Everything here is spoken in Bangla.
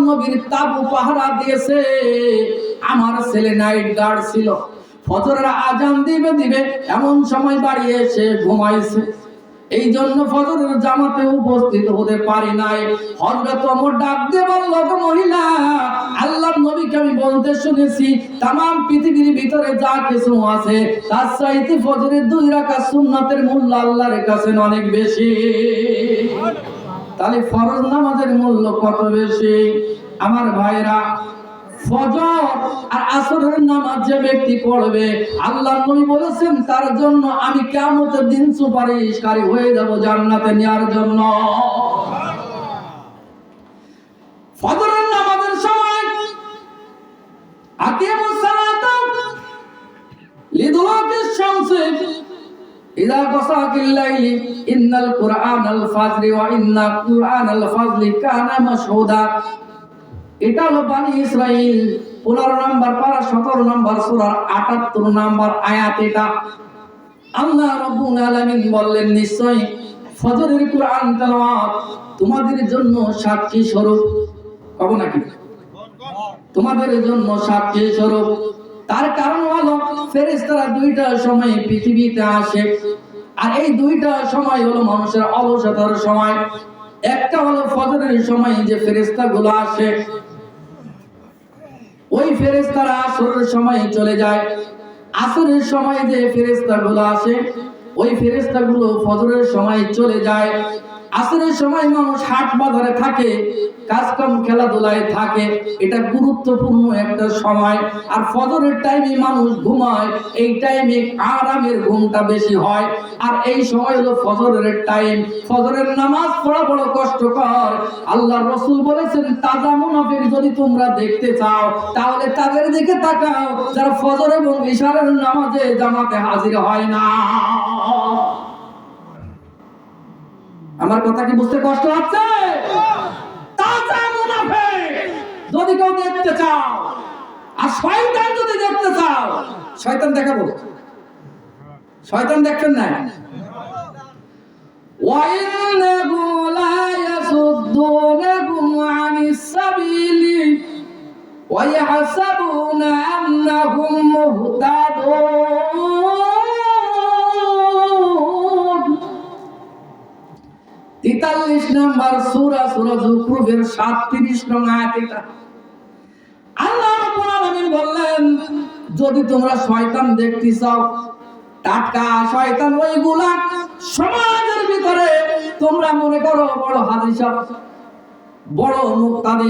নবীর তাবু পাহারা দিয়েছে, আমার ছেলে নাইট গার্ড ছিল। ফজরের আজান দিবে দিবে এমন সময় বাড়ি এসে ঘুমাইছে, এই জন্য ফজরের জামাতে উপস্থিত হতে পারি নাই। হযরত ওমর ডাক দিয়ে বলল, মহিলা, আল্লাহর নবীকে আমি বলতে শুনেছি তামাম পৃথিবীর ভিতরে যা কিছু আছে তার চাইতে ফজরের 2 রাকাত সুন্নাতের মূল্য আল্লাহর কাছে অনেক বেশি। তাহলে ফরজ নামাজের মূল্য কত বেশি? আমার ভাইরা, ফজর আর আসরের নামাজ যে ব্যক্তি পড়বে, আল্লাহর নবী বলেছেন তার জন্য আমি কিয়ামতের দিন সুপারিশকারী হয়ে যাব জান্নাতে নেওয়ার জন্য। ফজরের নামাজের সময় আকিমুস সালাতা লিদুলুকিশ শামসি ইযা গাসাকিল লাইলি ইন্নাল কুরআনাল ফাজরি ওয়া ইন্না কুরআনাল ফাজলি কানা মাশহুদা। এটা হলো বনি ইসরাইল 15 নম্বর পারা 17 নম্বর সূরা 78 নম্বর আয়াত। এটা আল্লাহ রাব্বুল আলামিন বললেন, নিশ্চয়ই ফজরের কুরআন তেলাওয়াত তোমাদের জন্য সাক্ষী স্বরূপ। কব নাকি? তোমাদের জন্য সাক্ষী স্বরূপ। তার কারণ হলো ফেরেশতারা 2টা সময়ে পৃথিবীতে আসে, আর এই 2টা সময় হলো মানুষের অলসতার সময়। একটা হলো ফজরের সময় যে ফেরেশতাগুলো আসে, ওই ফেরেশতারা আসরের সময় চলে যায়। আসরের সময় যে ফেরেশতাগুলো আসে, ওই ফেরেশতাগুলো ফজরের সময় চলে যায়। আসরের সময় মানুষ হাট বাজারে থাকে, কাজকাম খেলাধুলায় থাকে, এটা গুরুত্বপূর্ণ একটা সময়। আর ফজরের টাইমে মানুষ ঘুমায়, এই টাইমে আরামের ঘুমটা বেশি হয়। আর এই সময় হলো ফজরের টাইম। ফজরের নামাজ পড়া বড় কষ্টকর। আল্লাহর রাসূল বলেছেন, তাজা মুনাফিক যদি তোমরা দেখতে চাও তাহলে তাদের দিকে তাকাও যারা ফজর এবং ইশারের নামাজে জামাতে হাজির হয় না। আমার কথা কি বুঝতে কষ্ট হচ্ছে? তাজা মুনাফিক যদি কেউ দেখতে চাও, আর শয়তান যদি দেখতে চাও, শয়তান দেখাবো। শয়তান দেখেন না? ওয়াইন্নাহু লা ইয়াসুদ্দুনাকুম আনিস সাবিলি ওয়া ইয়াহসাবুনা আন্নাহুম মুহতাদুন। 43 নম্বর সূরা যুখরুফের 37 নং আয়াত। এটা আল্লাহ রাব্বুল আলামিন বললেন, যদি তোমরা শয়তান দেখতে চাও, টাটকা শয়তান ওইগুলা সমাজের ভিতরে তোমরা মনে করো বড় হাদিস, বড় মুক্তাদি।